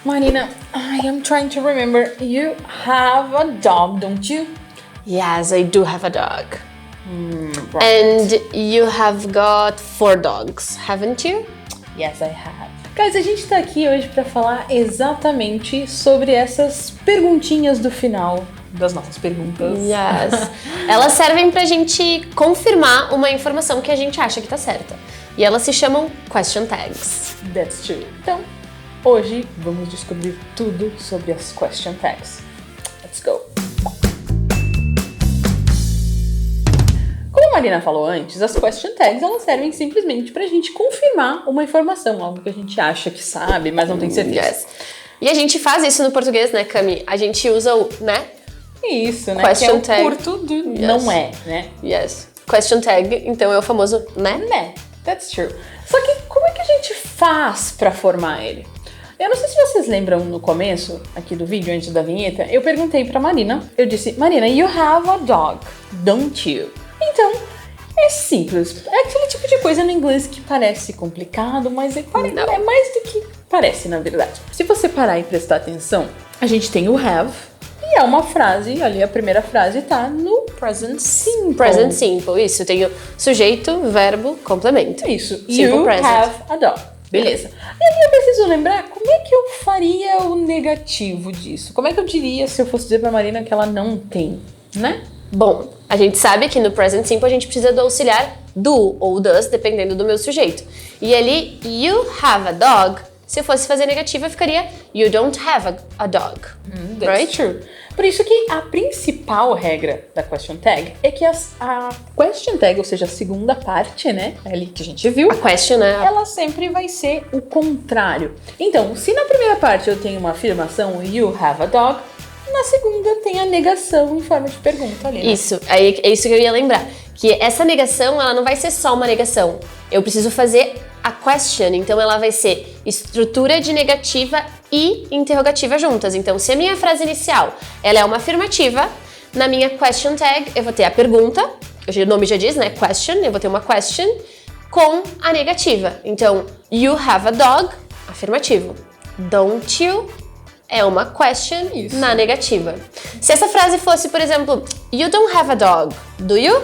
Marina, I am trying to remember. You have a dog, don't you? Yes, I do have a dog. Right. And you have got 4 dogs, haven't you? Yes, I have. Guys, a gente tá aqui hoje pra falar exatamente sobre essas perguntinhas do final das nossas perguntas. Yes. Elas servem pra gente confirmar uma informação que a gente acha que tá certa. E elas se chamam question tags. That's true. Então, hoje vamos descobrir tudo sobre as question tags. Let's go! Como a Marina falou antes, as question tags elas servem simplesmente pra gente confirmar uma informação, algo que a gente acha que sabe, mas não tem certeza. Yes. E a gente faz isso no português, né, Cami? A gente usa o, né? Isso, né? Question que é o tag. curto do não é, né? Yes. Question tag, então é o famoso né? Né, that's true. Só que como é que a gente faz pra formar ele? Eu não sei se vocês lembram no começo, aqui do vídeo, antes da vinheta, eu perguntei pra Marina, eu disse, Marina, you have a dog, don't you? Então, é simples. É aquele tipo de coisa no inglês que parece complicado, mas é mais do que parece, na verdade. Se você parar e prestar atenção, a gente tem o have, e é uma frase, ali a primeira frase tá no present simple. Present simple, isso. Tem o sujeito, verbo, complemento. Isso. Simple You present. have a dog. Beleza. E aí eu preciso lembrar como é que eu faria o negativo disso. Como é que eu diria se eu fosse dizer pra Marina que ela não tem, né? Bom, a gente sabe que no present simple a gente precisa do auxiliar do ou does, dependendo do meu sujeito. E ali, you have a dog, se eu fosse fazer negativa, ficaria you don't have a dog. That's Right? true. Por isso que a principal regra da question tag é que a question tag, ou seja, a segunda parte, né, ali que a gente viu, A question, né? ela sempre vai ser o contrário. Então, se na primeira parte eu tenho uma afirmação, you have a dog, na segunda tem a negação em forma de pergunta ali. Né? Isso, aí é isso que eu ia lembrar. Que essa negação, ela não vai ser só uma negação. Eu preciso fazer a question, então ela vai ser estrutura de negativa e interrogativa juntas. Então, se a minha frase inicial, ela é uma afirmativa, na minha question tag eu vou ter a pergunta, o nome já diz, né, question, eu vou ter uma question com a negativa. Então, you have a dog, afirmativo. Don't you? É uma question Isso. na negativa. Se essa frase fosse, por exemplo, you don't have a dog, do you?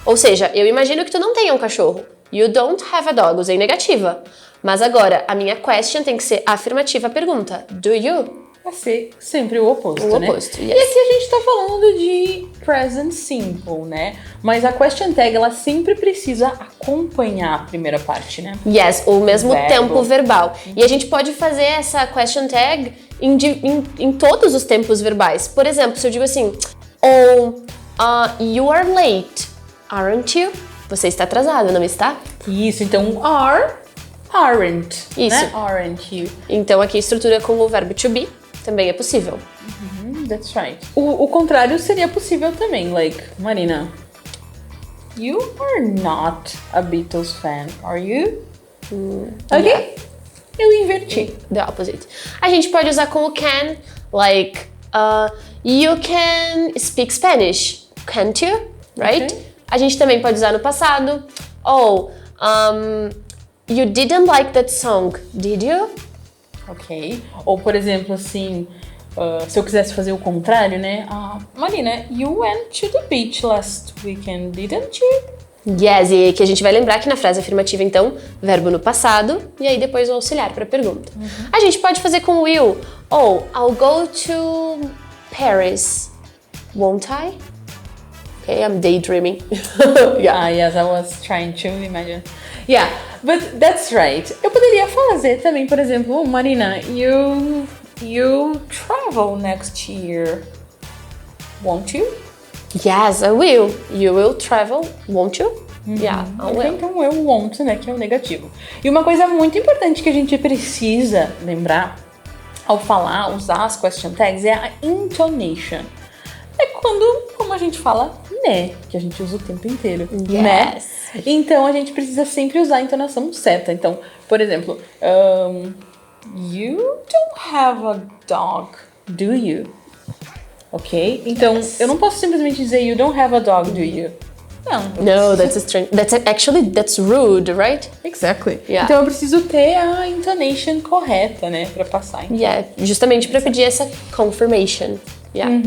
Ou seja, eu imagino que tu não tenha um cachorro. You don't have a dog, usei negativa. Mas agora, a minha question tem que ser afirmativa pergunta. Do you? Vai ser sempre o oposto, O né? oposto, yes. E aqui a gente tá falando de present simple, né? Mas a question tag, ela sempre precisa acompanhar a primeira parte, né? Yes, o mesmo Verbo. tempo verbal. E a gente pode fazer essa question tag em todos os tempos verbais. Por exemplo, se eu digo assim, you are late, aren't you? Você está atrasado, não está? Isso, então are, aren't. Isso. Né? Aren't you. Então aqui estrutura com o verbo to be também é possível. That's right. O contrário seria possível também, like, Marina, you are not a Beatles fan, are you? Ok? yeah. Eu inverti. The opposite. A gente pode usar com o can, like, you can speak Spanish, can't you? Right? Okay. A gente também pode usar no passado. You didn't like that song, did you? Ok. Ou, por exemplo, assim, se eu quisesse fazer o contrário, né? Marina, you went to the beach last weekend, didn't you? Yes, e que a gente vai lembrar que na frase afirmativa, então, verbo no passado, e aí depois o auxiliar para a pergunta. A gente pode fazer com will. I'll go to Paris, won't I? Okay, I'm daydreaming. Yeah, yes, I was trying to imagine. Yeah, but that's right. Eu poderia fazer também, por exemplo, Marina, you travel next year, won't you? Yes, I will. You will travel, won't you? Yeah, I will. Então eu won't, né, que é o negativo. E uma coisa muito importante que a gente precisa lembrar ao falar, usar as question tags é a intonation. É quando, como a gente fala, né, que a gente usa o tempo inteiro, né? Então a gente precisa sempre usar a entonação certa. Então, por exemplo, you don't have a dog, do you? Ok? Então, eu não posso simplesmente dizer you don't have a dog, do you? Não. No, that's strange. That's rude, right? Exactly. Yeah. Então eu preciso ter a intonation correta, né, pra passar. Então. Yeah, justamente pra pedir essa confirmation. Yeah.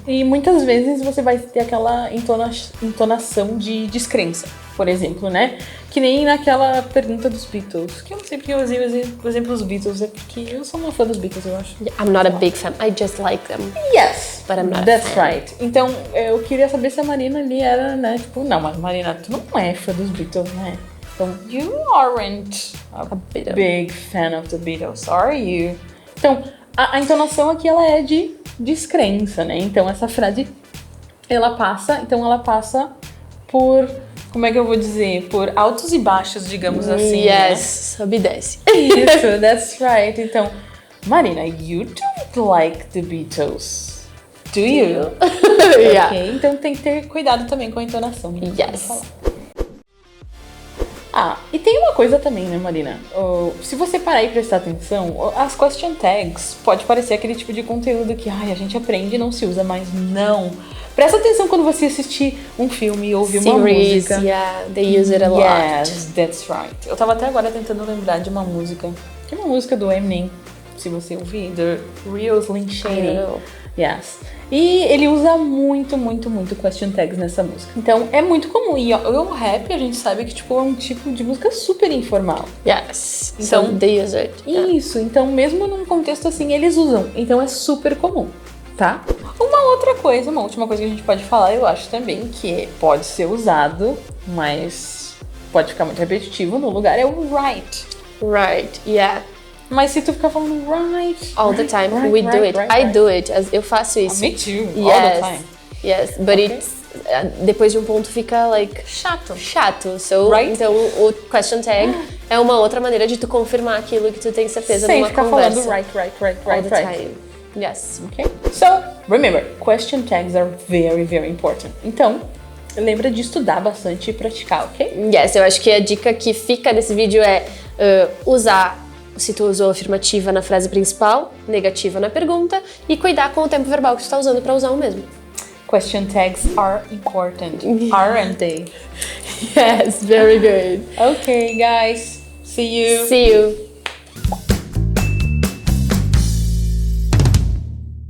E muitas vezes você vai ter aquela entonação de descrença, por exemplo, né? Que nem naquela pergunta dos Beatles. Que eu não sei porque eu usei o exemplo dos Beatles, é porque eu sou uma fã dos Beatles, eu acho. I'm not a big fan. I just like them. Yes, But I'm not that's a fan. right. Então, eu queria saber se a Marina ali era, né? Tipo, não, mas Marina, tu não é fã dos Beatles, né? Então, you aren't a Beatle. big fan of the Beatles, are you? Então, a entonação aqui, ela é de descrença, né? Então, essa frase, ela passa por, como é que eu vou dizer? Por altos e baixos, digamos assim, né? Yes, sobe e desce. Isso, that's right. Então, Marina, you don't like the Beatles, do you? Yeah. Ok, então tem que ter cuidado também com a entonação. Né? Yes. E tem uma coisa também, né, Marina? Se você parar e prestar atenção, as question tags pode parecer aquele tipo de conteúdo que a gente aprende e não se usa, mas não. Presta atenção quando você assistir um filme ou ouvir uma música. Yeah, they use it a lot. Yes, that's right. Eu tava até agora tentando lembrar de uma música. Que é uma música do Eminem, se você ouvir, The Real Slim Shady. I don't know. Yes. E ele usa muito question tags nessa música. Então é muito comum. E o rap, a gente sabe que tipo, é um tipo de música super informal. Yes. Então, So they use it. Yeah. Isso, então mesmo num contexto assim, eles usam. Então é super comum, tá? Uma última coisa que a gente pode falar, eu acho também, que pode ser usado, mas pode ficar muito repetitivo no lugar, é o right. Right, yeah. Mas se tu ficar falando right All the time, we do it. I do it. Eu faço isso. Me too, Yes. all the time. Yes, but it's depois de um ponto fica like chato. So, Right? então o question tag é uma outra maneira de tu confirmar aquilo que tu tem certeza Sem numa ficar conversa. falando right. All the time. Yes. Okay? So, remember, question tags are very important. Então, lembra de estudar bastante e praticar, ok? Yes, eu acho que a dica que fica nesse vídeo é usar, se tu usou afirmativa na frase principal, negativa na pergunta, e cuidar com o tempo verbal que tu tá usando pra usar o mesmo. Question tags are important, aren't they? Yes, very good. Okay, guys. See you. See you.